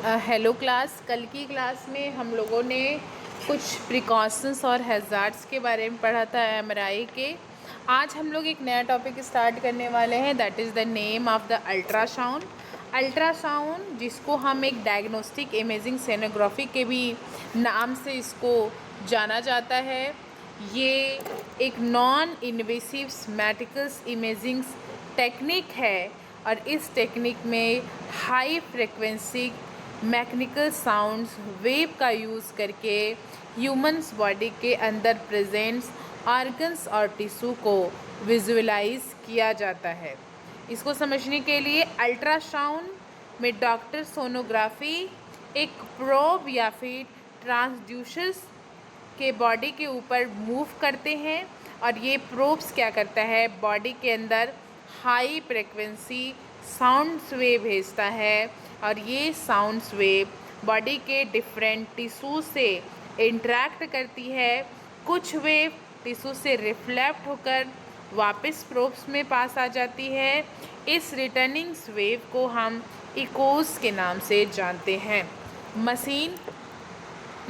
Hello class. कल की class में हम लोगों ने कुछ प्रिकॉशंस और हैज़ार्ड्स के बारे में पढ़ा था एमआरआई के। आज हम लोग एक नया टॉपिक स्टार्ट करने वाले हैं, that is the name of the ultrasound. Ultrasound, जिसको हम एक डायग्नोस्टिक इमेजिंग सोनोग्राफी के भी नाम से इसको जाना जाता है, ये एक नॉन इन्वेसिव मैटिकल्स इमेजिंग टेक्निक है और इस टेक्निक में high frequency mechanical sounds wave का यूज़ करके ह्यूमन्स बॉडी के अंदर प्रेजेंट्स ऑर्गन्स और टिश्यू को विजुअलाइज किया जाता है। इसको समझने के लिए अल्ट्रासाउंड में डॉक्टर सोनोग्राफी एक प्रोब या फिर ट्रांसड्यूसर्स के बॉडी के ऊपर मूव करते हैं और ये प्रोब्स क्या करता है, बॉडी के अंदर हाई फ्रिक्वेंसी साउंड्स वेव भेजता है और ये साउंड्स वेव बॉडी के डिफरेंट टिश्यू से इंटरेक्ट करती है। कुछ वेव टिश्यू से रिफ्लेक्ट होकर वापस प्रोब्स में पास आ जाती है। इस रिटर्निंग वेव को हम इकोस के नाम से जानते हैं। मशीन,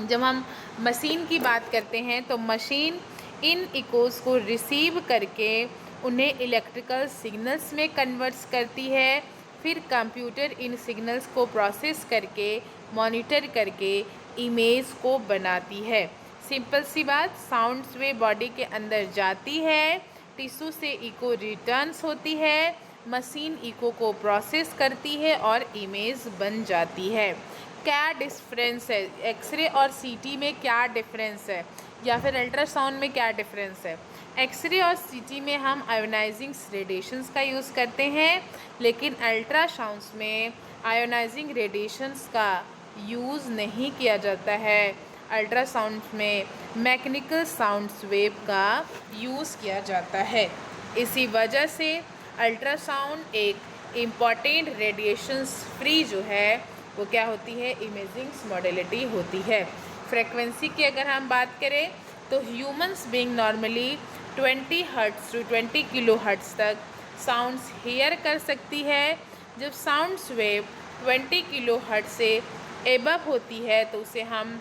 जब हम मशीन की बात करते हैं तो मशीन इन इकोस को रिसीव करके उन्हें इलेक्ट्रिकल सिग्नल्स में कन्वर्ट्स करती है। फिर कंप्यूटर इन सिग्नल्स को प्रोसेस करके मॉनिटर करके इमेज को बनाती है। सिंपल सी बात, साउंड्स वे बॉडी के अंदर जाती है, टिश्यू से इको रिटर्न्स होती है, मशीन इको को प्रोसेस करती है और इमेज बन जाती है। क्या डिफरेंस है एक्सरे और सीटी में, क्या डिफरेंस है, या फिर अल्ट्रासाउंड में क्या डिफरेंस है? एक्सरे और सीटी में हम आयोनाइजिंग रेडिएशंस का यूज़ करते हैं, लेकिन अल्ट्रासाउंड्स में आयोनाइजिंग रेडिएशंस का यूज़ नहीं किया जाता है। अल्ट्रासाउंड्स में मैकेनिकल साउंड्स वेव का यूज़ किया जाता है। इसी वजह से अल्ट्रासाउंड एक इम्पॉर्टेंट रेडिएशंस फ्री जो है वो क्या होती है, इमेजिंग मॉडलिटी होती है। फ्रीक्वेंसी की अगर हम बात करें तो humans being normally 20 hertz to 20 kilo hertz तक साउंड्स हेयर कर सकती है। जब साउंड्स वेव 20 किलो हर्ट्ज से एबव होती है तो उसे हम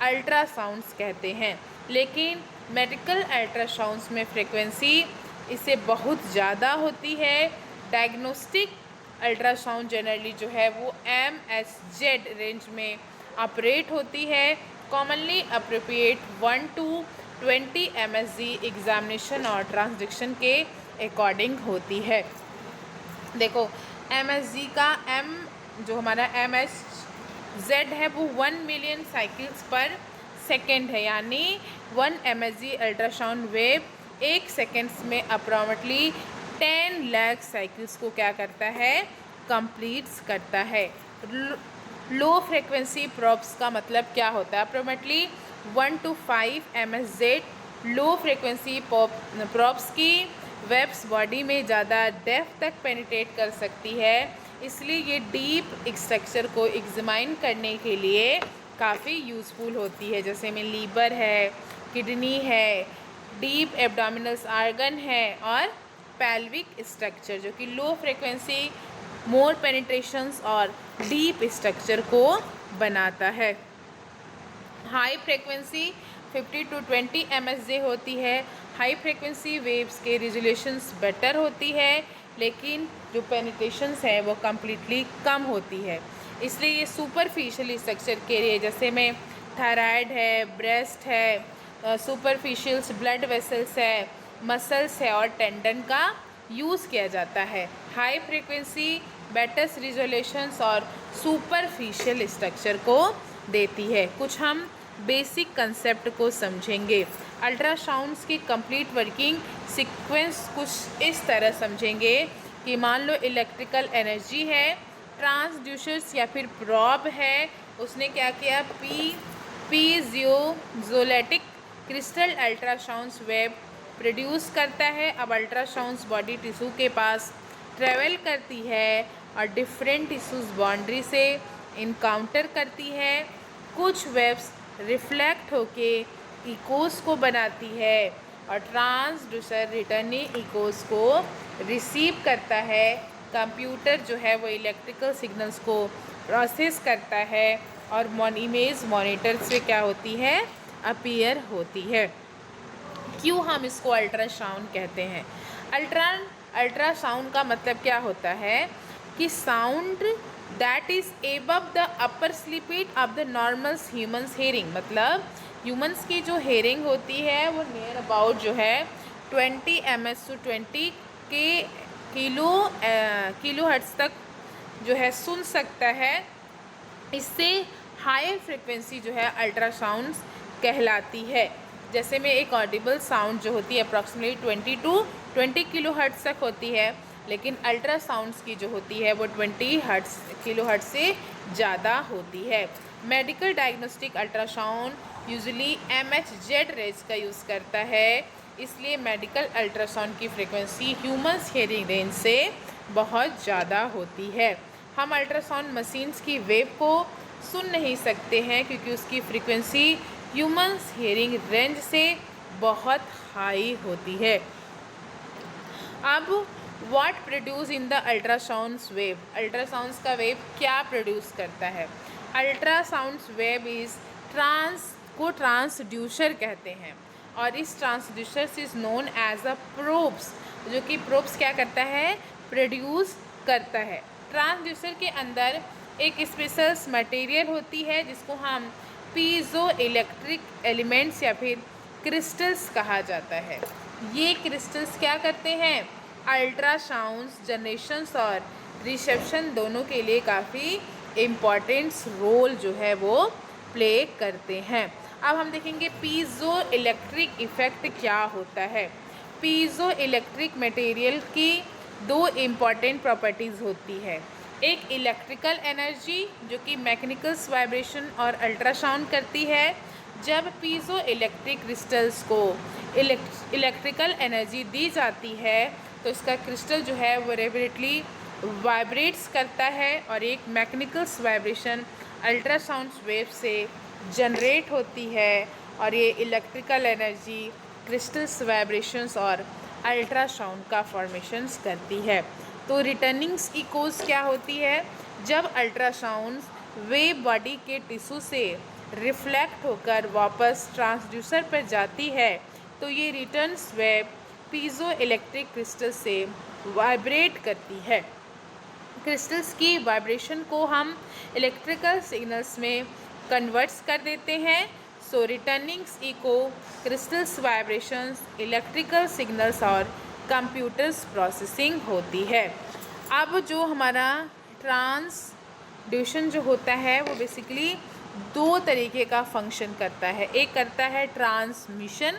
अल्ट्रासाउंड्स कहते हैं, लेकिन मेडिकल अल्ट्रासाउंड्स में फ्रीक्वेंसी इससे बहुत ज़्यादा होती है। डायग्नोस्टिक अल्ट्रासाउंड जनरली जो है वो MSZ रेंज में ऑपरेट होती है। Commonly appropriate 1 to 20 MSZ examination और ट्रांसडक्शन के अकॉर्डिंग होती है। देखो, MSZ का M जो हमारा MSZ है वो 1 मिलियन साइकिल्स पर सेकेंड है, यानी 1 MSZ अल्ट्रासाउंड वेव 1 सेकेंड्स में अप्रॉक्सिमेटली 10 लाख साइकिल्स को क्या करता है, कंप्लीट्स करता है। लो फ्रिक्वेंसी प्रोब्स का मतलब क्या होता है? Approximately 1 to 5 MSZ low frequency probes की वेब्स बॉडी में ज़्यादा डेप्थ तक पेनिट्रेट कर सकती है, इसलिए ये डीप स्ट्रक्चर को एग्जामिन करने के लिए काफ़ी यूज़फुल होती है। जैसे में लीवर है, किडनी है, डीप एब्डोमिनल ऑर्गन है और पेल्विक स्ट्रक्चर जो कि लो फ्रिक्वेंसी मोर पेनिट्रेशंस और डीप स्ट्रक्चर को बनाता है। हाई फ्रिक्वेंसी 50 to 20 MSJ होती है। हाई फ्रिक्वेंसी वेव्स के रिजोल्यूशंस बेटर होती है, लेकिन जो पेनिट्रेशंस है वो कम्प्लीटली कम होती है, इसलिए ये सुपरफिशियल स्ट्रक्चर के लिए जैसे में थायराइड है, ब्रेस्ट है, सुपरफिशियल्स ब्लड वेसल्स है, मसल्स है और टेंडन का यूज़ किया जाता है। हाई फ्रीक्वेंसी बेटर रिजोल्यूशंस और सुपरफिशियल स्ट्रक्चर को देती है। कुछ हम बेसिक कंसेप्ट को समझेंगे। अल्ट्रासाउंड्स की कंप्लीट वर्किंग सीक्वेंस कुछ इस तरह समझेंगे कि मान लो इलेक्ट्रिकल एनर्जी है, ट्रांसड्यूसर्स या फिर प्रॉब है, उसने क्या किया, पीजियोजोलेटिक क्रिस्टल अल्ट्रासाउंड्स वेव प्रोड्यूस करता है। अब अल्ट्रासाउंड्स बॉडी टिश्यू के पास ट्रेवल करती है और डिफरेंट टिश्यूज बाउंड्री से इनकाउंटर करती है। कुछ वेव्स रिफ्लेक्ट होके इकोस को बनाती है और ट्रांसड्यूसर रिटर्निंग इकोस को रिसीव करता है। कंप्यूटर जो है वो इलेक्ट्रिकल सिग्नल्स को प्रोसेस करता है और इमेज मॉनिटर से क्या होती है, अपीयर होती है। क्यों हम इसको अल्ट्रासाउंड कहते हैं? अल्ट्रासाउंड का मतलब क्या होता है कि sound that is above the upper स्लीपिड of the normal humans hearing, मतलब ह्यूमन्स की जो हेयरिंग होती है वो नियर अबाउट जो है 20 ms to 20 के किलो हर्ट्ज तक जो है सुन सकता है। इससे हाई फ्रिक्वेंसी जो है अल्ट्रासाउंड्स कहलाती है। जैसे में एक ऑडिबल साउंड जो होती है अप्रॉक्सीमेटली 20 to 20 किलो हर्ट्ज तक होती है, लेकिन अल्ट्रासाउंड्स की जो होती है वो 20 किलो हर्ट्ज से ज़्यादा होती है। Medical diagnostic ultrasound usually MHz range का यूज़ करता है, इसलिए मेडिकल अल्ट्रासाउंड की फ्रिक्वेंसी ह्यूमन्स हियरिंग रेंज से बहुत ज़्यादा होती है। हम अल्ट्रासाउंड मशीन्स की वेव को सुन नहीं सकते हैं क्योंकि उसकी फ्रिक्वेंसी ह्यूमन्स हियरिंग रेंज से बहुत हाई होती है। अब what produce in the ultrasounds wave, ultrasounds का वेव क्या प्रोड्यूस करता है? अल्ट्रासाउंड्स वेव इज़ ट्रांसड्यूसर कहते हैं, और इस transducer is known as a probes, जो कि प्रोब्स क्या करता है, प्रोड्यूस करता है। ट्रांसड्यूसर के अंदर एक स्पेशल मटेरियल होती है जिसको हम पीजो इलेक्ट्रिक एलिमेंट्स या फिर क्रिस्टल्स कहा जाता है। ये क्रिस्टल्स क्या करते हैं, अल्ट्रासाउंड्स जनरेशंस और रिसेप्शन दोनों के लिए काफ़ी इम्पॉर्टेंट रोल जो है वो प्ले करते हैं। अब हम देखेंगे पीजो इलेक्ट्रिक इफ़ेक्ट क्या होता है। पीजो इलेक्ट्रिक मटेरियल की दो इम्पॉर्टेंट प्रॉपर्टीज़ होती है, एक इलेक्ट्रिकल एनर्जी जो कि मैकेनिकल्स वाइब्रेशन और अल्ट्रासाउंड करती है। जब पीजो इलेक्ट्रिक क्रिस्टल्स को इलेक्ट्रिकल एनर्जी दी जाती है तो इसका क्रिस्टल जो है वो रेपिडली वाइब्रेट्स करता है और एक मैकेनिकल्स वाइब्रेशन अल्ट्रासाउंड वेव से जनरेट होती है, और ये इलेक्ट्रिकल एनर्जी क्रिस्टल्स वाइब्रेशंस और अल्ट्रासाउंड का फॉर्मेशंस करती है। तो रिटर्निंग्स इकोज क्या होती है, जब अल्ट्रासाउंड्स वेव बॉडी के टिश्यू से रिफ्लेक्ट होकर वापस ट्रांसड्यूसर पर जाती है तो ये returns wave piezo electric crystal से वाइब्रेट करती है। क्रिस्टल्स की वाइब्रेशन को हम इलेक्ट्रिकल सिग्नल्स में कन्वर्ट्स कर देते हैं। So returnings echo crystals vibrations electrical signals और कंप्यूटर्स प्रोसेसिंग होती है। अब जो हमारा ट्रांसड्यूशन जो होता है वो बेसिकली दो तरीके का फंक्शन करता है, एक करता है ट्रांसमिशन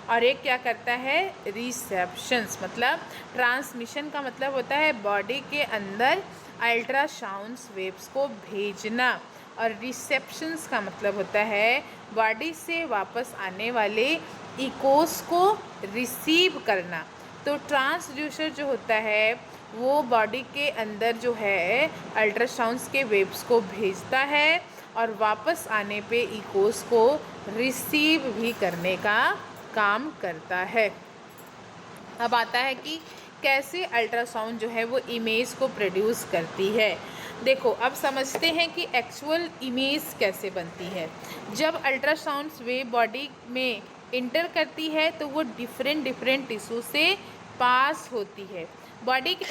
और एक क्या करता है, रिसेप्शंस। मतलब ट्रांसमिशन का मतलब होता है बॉडी के अंदर अल्ट्रासाउंड्स वेव्स को भेजना, और रिसेप्शंस का मतलब होता है बॉडी से वापस आने वाले इकोस को रिसीव करना। तो ट्रांसड्यूसर जो होता है वो बॉडी के अंदर जो है अल्ट्रासाउंड्स के वेव्स को भेजता है और वापस आने पे इकोस को रिसीव भी करने का काम करता है। अब आता है कि कैसे अल्ट्रासाउंड जो है वो इमेज को प्रोड्यूस करती है। देखो अब समझते हैं कि एक्चुअल इमेज कैसे बनती है। जब अल्ट्रासाउंड्स वेव बॉडी में इंटर करती है तो वो डिफरेंट टिश्यू से पास होती है बॉडी के।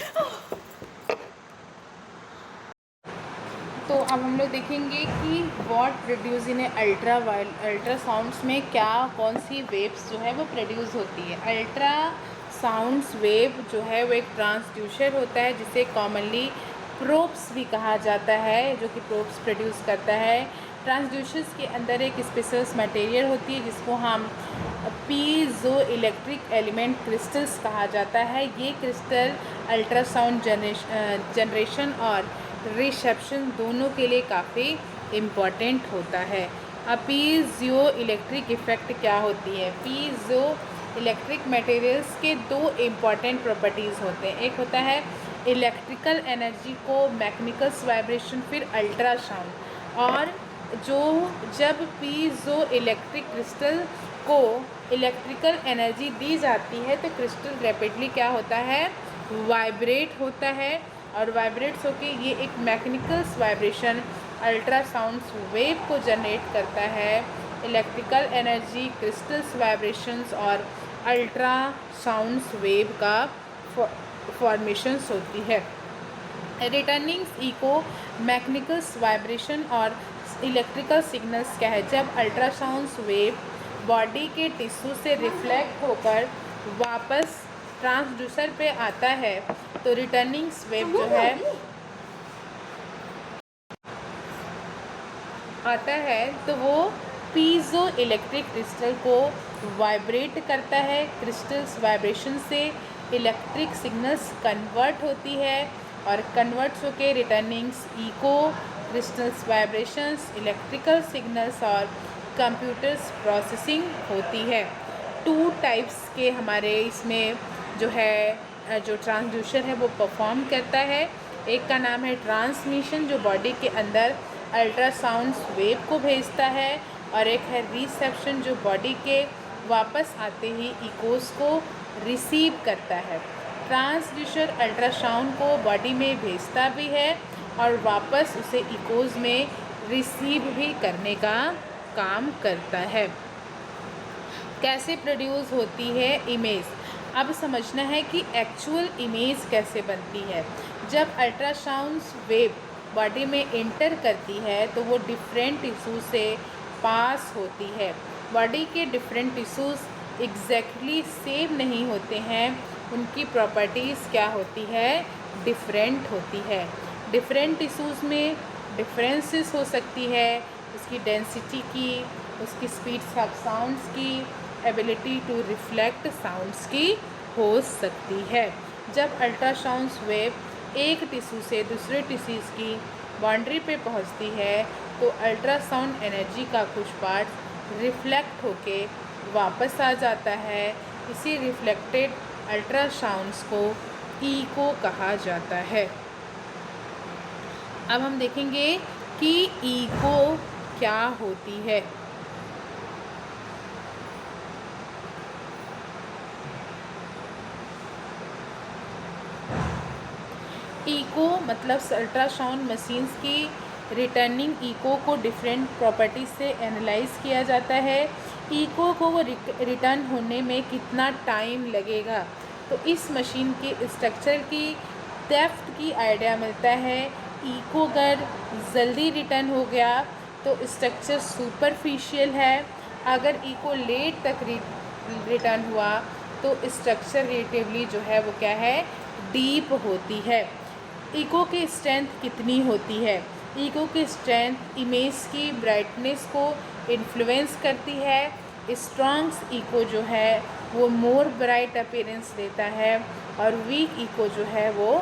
तो अब हम लोग देखेंगे कि व्हाट प्रोड्यूस इन अल्ट्रासाउंड्स में क्या कौन सी वेव्स जो है वो प्रोड्यूस होती है। अल्ट्रासाउंड्स वेव जो है वो एक ट्रांसड्यूसर होता है जिसे कॉमनली प्रोब्स भी कहा जाता है, जो कि प्रोब्स प्रोड्यूस करता है। ट्रांसड्यूसर्स के अंदर एक स्पेशल मटेरियल होती है जिसको हम पीजो इलेक्ट्रिक एलिमेंट क्रिस्टल्स कहा जाता है। ये क्रिस्टल अल्ट्रासाउंड जनरेशन और रिसेप्शन दोनों के लिए काफ़ी इम्पॉर्टेंट होता है। अब पीजो इलेक्ट्रिक इफ़ेक्ट क्या होती है। पीजो इलेक्ट्रिक मटेरियल्स के दो इम्पॉर्टेंट प्रॉपर्टीज़ होते हैं, एक होता है इलेक्ट्रिकल एनर्जी को मैकेनिकल्स वाइब्रेशन, फिर अल्ट्रासाउंड। और जब पीजो इलेक्ट्रिक क्रिस्टल को इलेक्ट्रिकल एनर्जी दी जाती है तो क्रिस्टल रैपिडली क्या होता है, वाइब्रेट होता है, और वाइब्रेट्स होके ये एक मैकेनिकल वाइब्रेशन अल्ट्रासाउंड वेव को जनरेट करता है। इलेक्ट्रिकल एनर्जी क्रिस्टल्स वाइब्रेशंस और अल्ट्रासाउंड्स वेव का फॉर्मेशंस होती है। रिटर्निंग इको मैकेनिकल्स वाइब्रेशन और इलेक्ट्रिकल सिग्नल्स क्या है, जब अल्ट्रासाउंड्स वेव बॉडी के टिश्यू से रिफ्लेक्ट होकर वापस ट्रांसड्यूसर पे आता है तो रिटर्निंग वेव जो है आता है तो वो पीजो इलेक्ट्रिक क्रिस्टल को वाइब्रेट करता है। क्रिस्टल्स वाइब्रेशन से इलेक्ट्रिक सिग्नल्स कन्वर्ट होती है और कन्वर्ट्स होके returnings echo crystals vibrations electrical signals और कंप्यूटर्स प्रोसेसिंग होती है। 2 टाइप्स के हमारे इसमें जो है जो ट्रांसड्यूसर है वो परफॉर्म करता है। एक का नाम है ट्रांसमिशन जो बॉडी के अंदर अल्ट्रासाउंड वेव को भेजता है, और एक है रिसेप्शन जो बॉडी के वापस आते ही इकोस को रिसीव करता है। ट्रांसड्यूसर अल्ट्रासाउंड को बॉडी में भेजता भी है और वापस उसे इकोस में रिसीव भी करने का काम करता है। कैसे प्रोड्यूस होती है इमेज, अब समझना है कि एक्चुअल इमेज कैसे बनती है। जब अल्ट्रासाउंड वेव बॉडी में एंटर करती है तो वो डिफरेंट टिश्यू से पास होती है। बॉडी के डिफरेंट टिश्यूज़ एग्जैक्टली सेम नहीं होते हैं, उनकी प्रॉपर्टीज़ क्या होती है, डिफरेंट होती है। डिफरेंट टिश्यूज़ में डिफरेंसेस हो सकती है, उसकी डेंसिटी की, उसकी स्पीड्स ऑफ साउंड्स की, एबिलिटी टू रिफ्लेक्ट साउंड्स की हो सकती है। जब अल्ट्रासाउंड वेव एक टिश्यू से दूसरे टिश्यूज़ की बाउंड्री पे पहुंचती है तो अल्ट्रासाउंड एनर्जी का कुछ पार्ट रिफ्लेक्ट होके वापस आ जाता है। इसी रिफ्लेक्टेड अल्ट्रासाउंड्स को इको कहा जाता है। अब हम देखेंगे कि इको क्या होती है। इको मतलब अल्ट्रासाउंड मशीन्स की रिटर्निंग इको को डिफरेंट प्रॉपर्टीज से एनालाइज किया जाता है। इको को वो रिटर्न होने में कितना टाइम लगेगा, तो इस मशीन के स्ट्रक्चर की डेप्थ की आइडिया मिलता है। इको अगर जल्दी रिटर्न हो गया तो स्ट्रक्चर सुपरफिशियल है, अगर इको लेट तक रिटर्न हुआ तो स्ट्रक्चर रिलेटिवली जो है वो क्या है, डीप होती है। इको की स्ट्रेंथ कितनी होती है, इको की स्ट्रेंथ इमेज की ब्राइटनेस को इन्फ्लुएंस करती है। स्ट्रॉन्ग इको जो है वो मोर ब्राइट अपीयरेंस देता है और वीक इको जो है वो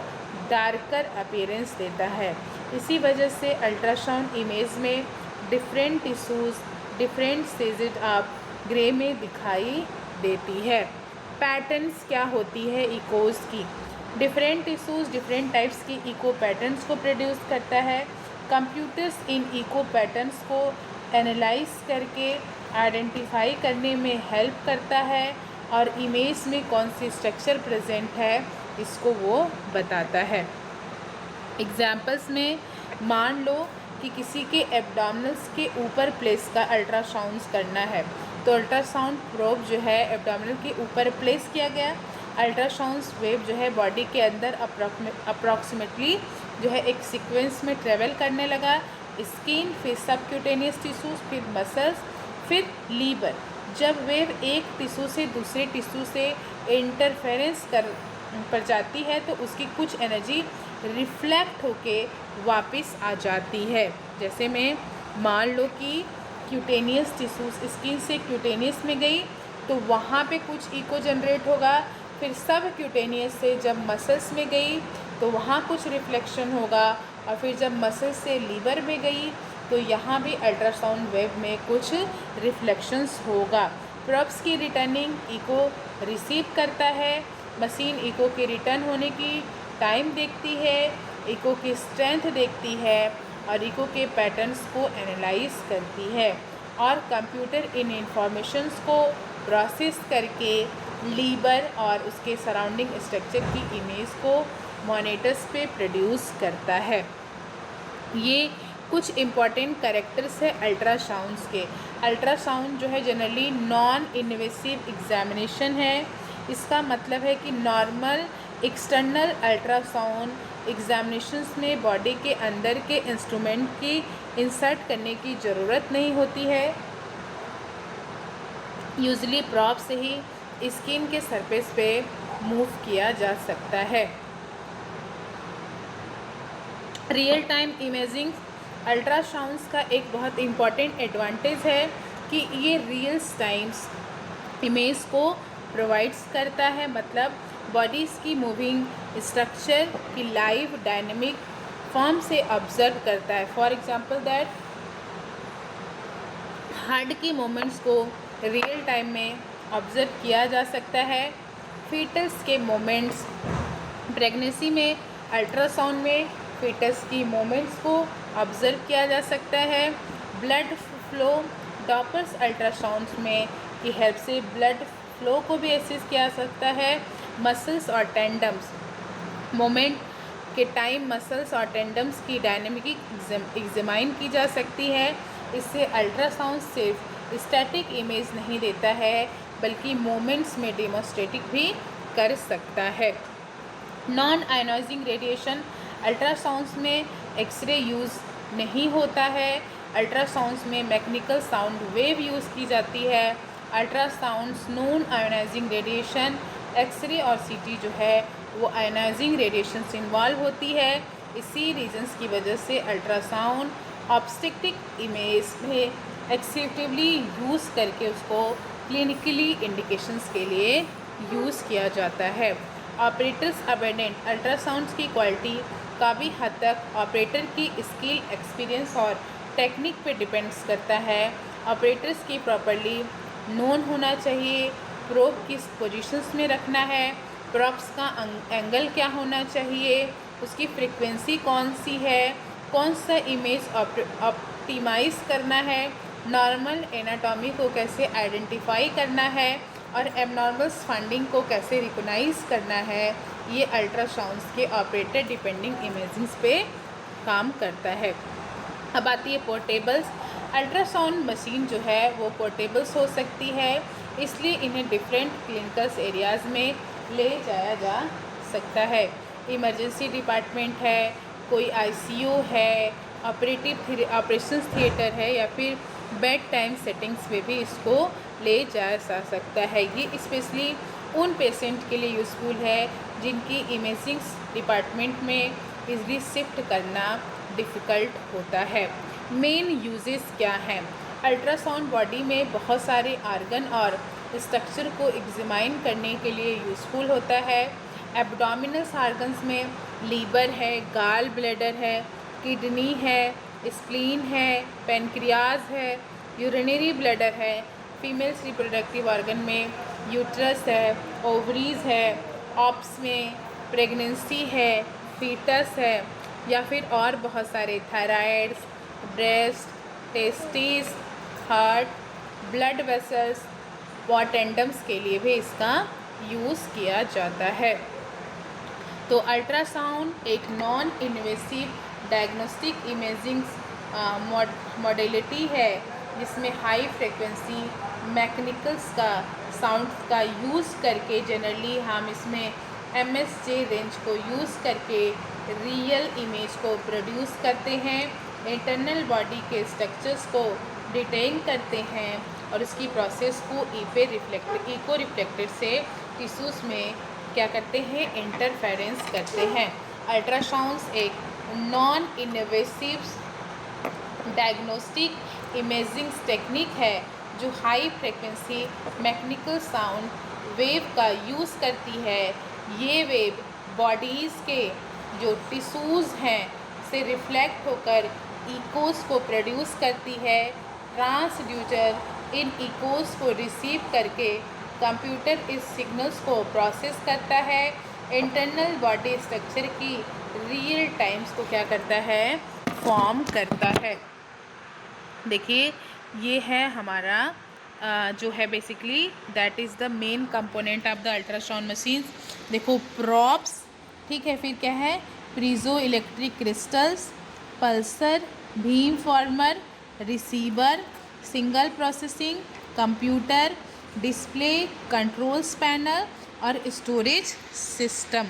डार्कर अपीयरेंस देता है। इसी वजह से अल्ट्रासाउंड इमेज में different tissues different stages of grey में दिखाई देती है। पैटर्न्स क्या होती है इकोज की, डिफरेंट टिश्यूज़ डिफरेंट टाइप्स की इको पैटर्न्स को प्रोड्यूस करता है। कंप्यूटर्स इन इको पैटर्न्स को एनालाइज करके आइडेंटिफाई करने में हेल्प करता है और इमेज में कौन सी स्ट्रक्चर प्रेजेंट है इसको वो बताता है। एग्जाम्पल्स में मान लो कि किसी के एब्डोमिनल्स के ऊपर प्लेस का अल्ट्रासाउंड्स करना है, तो अल्ट्रासाउंड प्रोब जो है एब्डोमिनल के ऊपर प्लेस किया गया। अल्ट्रासाउंड वेव जो है बॉडी के अंदर अप्रॉक्सीमेटली जो है एक सीक्वेंस में ट्रेवल करने लगा। स्किन, फिर सबक्यूटेनियस टिश्यूज़, फिर मसल्स, फिर लीवर। जब वेव एक टिश्यू से दूसरे टिश्यू से इंटरफेरेंस पर जाती है तो उसकी कुछ एनर्जी रिफ्लेक्ट होके वापस आ जाती है। जैसे मैं मान लो कि क्यूटेनियस टिश्यूज़ स्किन से क्यूटेनियस में गई तो वहाँ पे कुछ इको जनरेट होगा, फिर सब क्यूटेनियस से जब मसल्स में गई तो वहाँ कुछ रिफ्लेक्शन होगा, और फिर जब मसल्स से लीवर में गई तो यहाँ भी अल्ट्रासाउंड वेव में कुछ रिफ्लेक्शंस होगा। प्रोब्स की रिटर्निंग इको रिसीव करता है, मशीन इको के रिटर्न होने की टाइम देखती है, इको की स्ट्रेंथ देखती है और इको के पैटर्न्स को एनालाइज करती है, और कंप्यूटर इन इंफॉर्मेशंस को प्रोसेस करके लीवर और उसके सराउंडिंग स्ट्रक्चर की इमेज को मॉनिटर्स पे प्रोड्यूस करता है। ये कुछ इम्पॉर्टेंट कैरेक्टर्स है अल्ट्रासाउंड्स के। अल्ट्रासाउंड जो है जनरली नॉन इन्वेसिव एग्जामिनेशन है। इसका मतलब है कि नॉर्मल एक्सटर्नल अल्ट्रासाउंड एग्जामिनेशंस में बॉडी के अंदर के इंस्ट्रूमेंट की इंसर्ट करने की ज़रूरत नहीं होती है। यूजली प्रॉप से ही स्किन के सरफेस पे मूव किया जा सकता है। रियल टाइम इमेजिंग अल्ट्रासाउंड्स का एक बहुत इम्पॉर्टेंट एडवांटेज है कि ये रियल टाइम्स इमेज को प्रोवाइड्स करता है, मतलब बॉडीज़ की मूविंग स्ट्रक्चर की लाइव डायनेमिक फॉर्म से ऑब्जर्व करता है। फॉर एग्जांपल दैट हार्ट की मूवमेंट्स को रियल टाइम में ऑब्जर्व किया जा सकता है। फीटस के मोमेंट्स, प्रेगनेंसी में अल्ट्रासाउंड में फीटस की मोमेंट्स को ऑब्जर्व किया जा सकता है। ब्लड फ्लो डॉपर्स अल्ट्रासाउंड्स में की हेल्प से ब्लड फ्लो को भी एसेस किया जा सकता है। मसल्स और टेंडम्स मोमेंट के टाइम मसल्स और टेंडम्स की डायनेमिक एग्जामाइन की जा सकती है। इससे अल्ट्रासाउंड सिर्फ स्टैटिक इमेज नहीं देता है बल्कि मोमेंट्स में डेमोस्ट्रेटिक भी कर सकता है। नॉन आयोनाइजिंग रेडिएशन अल्ट्रासाउंड्स में एक्सरे यूज़ नहीं होता है। अल्ट्रासाउंड्स में मैकेनिकल साउंड वेव यूज़ की जाती है। Ultrasounds non ionizing radiation X ray और सीटी जो है वो आयोनाइजिंग रेडिएशन से इन्वॉल्व होती है। इसी रीजंस की वजह से अल्ट्रासाउंड ऑब्स्टेटिक इमेज में एक्सेप्टिवली यूज़ करके उसको क्लिनिकली इंडिकेशंस के लिए यूज़ किया जाता है। ऑपरेटर्स अबेंडेंट अल्ट्रासाउंड्स की क्वालिटी काफ़ी हद तक ऑपरेटर की स्किल, एक्सपीरियंस और टेक्निक पे डिपेंड्स करता है। ऑपरेटर्स की प्रॉपर्ली नोन होना चाहिए, प्रोब किस पोजीशंस में रखना है, प्रोब्स का एंगल क्या होना चाहिए, उसकी फ्रीक्वेंसी कौन सी है, कौन सा इमेज ऑप्टिमाइज़ करना है, नॉर्मल एनाटॉमी को कैसे आइडेंटिफाई करना है और एबनॉर्मल्स फाइंडिंग को कैसे रिकॉग्नाइज करना है। ये अल्ट्रासाउंड्स के ऑपरेटर डिपेंडिंग इमेजिंग्स पे काम करता है। अब आती है पोर्टेबल्स। अल्ट्रासाउंड मशीन जो है वो पोर्टेबल्स हो सकती है, इसलिए इन्हें डिफरेंट क्लिनिकल एरियाज़ में ले जाया जा सकता है। इमरजेंसी डिपार्टमेंट है, कोई आईसीयू है, ऑपरेशंस थिएटर है या फिर बेड टाइम सेटिंग्स में भी इसको ले जाया जा सकता है। ये स्पेशली उन पेशेंट के लिए यूज़फुल है जिनकी इमेजिंग डिपार्टमेंट में इजली शिफ्ट करना डिफ़िकल्ट होता है। मेन यूजेस क्या हैं? अल्ट्रासाउंड बॉडी में बहुत सारे आर्गन और स्ट्रक्चर को एग्जामाइन करने के लिए यूज़फुल होता है। एब्डोमिनल आर्गन्स में लीवर है, गाल ब्लैडर है, किडनी है, स्प्लीन है, पेनक्रियाज है, यूरिनरी ब्लैडर है। फीमेल्स रिप्रोडक्टिव ऑर्गन में यूट्रस है, ओवरीज है, ऑप्स में प्रेगनेंसी है, फीटस है या फिर और बहुत सारे thyroids, breast, testis, heart, blood vessels, पोर्टेंडम्स के लिए भी इसका यूज़ किया जाता है। तो अल्ट्रासाउंड एक non invasive diagnostic imaging modality है जिसमें हाई फ्रिक्वेंसी मैकेनिकल्स का साउंड का यूज़ करके जनरली हम इसमें MSJ रेंज को यूज़ करके रियल इमेज को प्रोड्यूस करते हैं, इंटरनल बॉडी के स्ट्रक्चर्स को डिटेन करते हैं और उसकी प्रोसेस को इको रिफ्लेक्टेड से टिश्यूज़ में क्या करते हैं, इंटरफेरेंस करते हैं। अल्ट्रासाउंड्स एक non invasive diagnostic imaging technique है जो high frequency mechanical sound wave का यूज़ करती है। ये वेव बॉडीज़ के जो टिश्यूज़ हैं से रिफ्लेक्ट होकर इकोस को प्रोड्यूस करती है। ट्रांसड्यूसर इन इकोस को रिसीव करके कंप्यूटर इस सिग्नल्स को प्रोसेस करता है। इंटरनल बॉडी स्ट्रक्चर की रियल टाइम्स को क्या करता है, फॉर्म करता है। देखिए ये है हमारा जो है basically that is the main component of the ultrasound machines. देखो प्रॉप्स ठीक है। फिर क्या है, piezo electric crystals, pulser, beam former, receiver, single processing, computer, display, controls panel और स्टोरेज सिस्टम।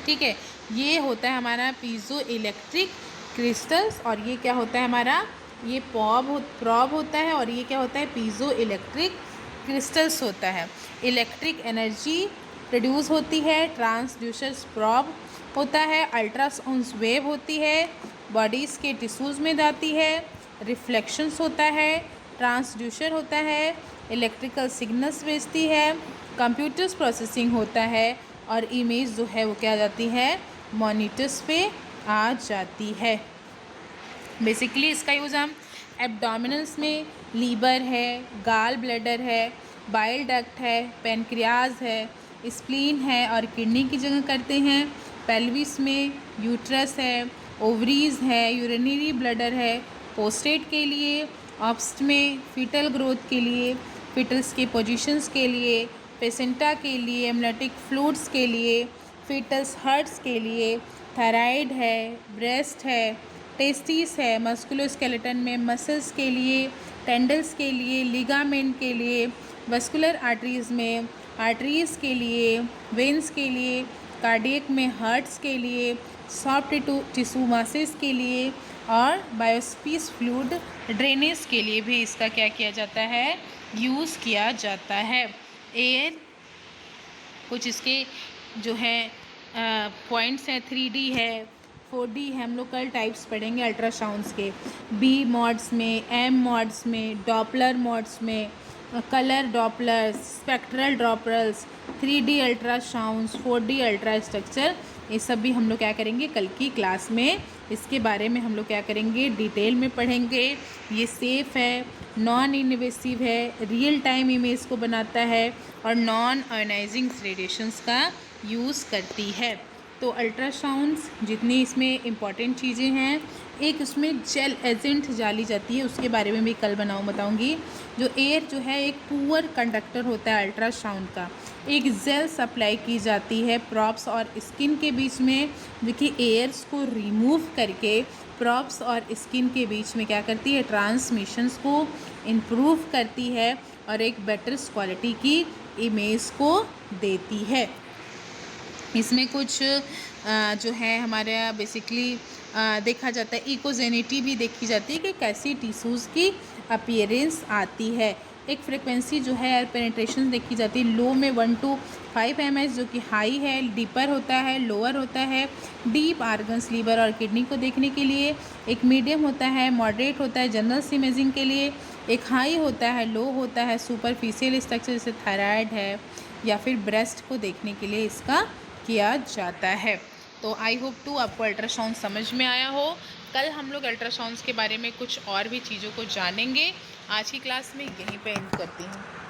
ठीक है, ये होता है हमारा पीजो इलेक्ट्रिक क्रिस्टल्स। और ये क्या होता है हमारा, ये प्रॉब होता है। और ये क्या होता है, पीजो इलेक्ट्रिक क्रिस्टल्स होता है। इलेक्ट्रिक एनर्जी प्रोड्यूस होती है, ट्रांसड्यूसर प्रॉब होता है, अल्ट्रासाउंड वेव होती है, बॉडीज़ के टिश्यूज़ में जाती है, रिफ्लेक्शंस होता है, ट्रांसड्यूसर होता है, इलेक्ट्रिकल सिग्नल्स भेजती है, कंप्यूटर्स प्रोसेसिंग होता है और इमेज जो है वो क्या जाती है, मॉनिटर्स पे आ जाती है। बेसिकली इसका यूज़ हम एब्डोमिनल्स में लीवर है, गाल ब्लैडर है, बाइल डक्ट है, पेनक्रियाज है, स्प्लीन है और किडनी की जगह करते हैं। पेल्विस में यूट्रस है, ओवरीज है, यूरिनरी ब्लैडर है पोस्टेट के लिए, ऑब्स्ट में फीटल ग्रोथ के लिए, फीटल्स के पोजीशंस के लिए, प्लेसेंटा के लिए, एमनियोटिक फ्लूइड्स के लिए, फीटल्स हर्ट्स के लिए, थायराइड है, ब्रेस्ट है, टेस्टिस है, मस्कुलोस्केलेटन में मसल्स के लिए, टेंडल्स के लिए, लिगामेंट के लिए, वस्कुलर आर्टरीज़ में आर्टरीज़ के लिए, वेंस के लिए, कार्डियक में हार्ट्स के लिए, सॉफ्ट टिश्यू मासेस के लिए और बायोस्पीस फ्लूइड ड्रेनेज के लिए भी इसका क्या किया जाता है, यूज़ किया जाता है। एयर कुछ इसके जो है पॉइंट्स हैं, 3D है, 4D है, हम लोग कल टाइप्स पढ़ेंगे अल्ट्रासाउंड्स के, बी मॉड्स में, एम मॉड्स में, डॉपलर मॉड्स में, colour Doppler's, spectral Doppler's, 3D ultrasounds, 4D ultra structure, ये सब भी हम लोग क्या करेंगे कल की क्लास में, इसके बारे में हम लोग क्या करेंगे डिटेल में पढ़ेंगे। ये सेफ़ है, नॉन इन्वेसिव है, रियल टाइम इमेज को बनाता है और नॉन आयोनाइजिंग रेडिएशंस का यूज़ करती है। तो अल्ट्रासाउंड्स जितनी इसमें इम्पॉर्टेंट चीज़ें हैं, एक उसमें जेल एजेंट डाली जाती है, उसके बारे में भी कल बताऊंगी। जो एयर जो है एक पुअर कंडक्टर होता है अल्ट्रासाउंड का, एक जेल सप्लाई की जाती है प्रॉप्स और स्किन के बीच में, जो कि एयर्स को रिमूव करके प्रॉप्स और स्किन के बीच में क्या करती है, ट्रांसमिशंस को इम्प्रूव करती है और एक बेटर क्वालिटी की इमेज को देती है। इसमें कुछ जो है हमारा बेसिकली देखा जाता है, इकोजेनिटी भी देखी जाती है कि कैसी टिश्यूज़ की अपीयरेंस आती है। एक फ्रिक्वेंसी जो है एयर पेनिट्रेशन देखी जाती है, लो में 1 to 5 mS जो कि हाई है, डीपर होता है, लोअर होता है, डीप आर्गन्स लीवर और किडनी को देखने के लिए, एक मीडियम होता है, मॉडरेट होता है जनरल इमेजिंग के लिए, एक हाई होता है, लो होता है सुपरफिशियल स्ट्रक्चर जैसे थायराइड है या फिर ब्रेस्ट को देखने के लिए इसका किया जाता है। तो आई होप टू आपको अल्ट्रासाउंड समझ में आया हो। कल हम लोग अल्ट्रासाउंड्स के बारे में कुछ और भी चीज़ों को जानेंगे। आज की क्लास में यहीं पे एंड करती हूँ।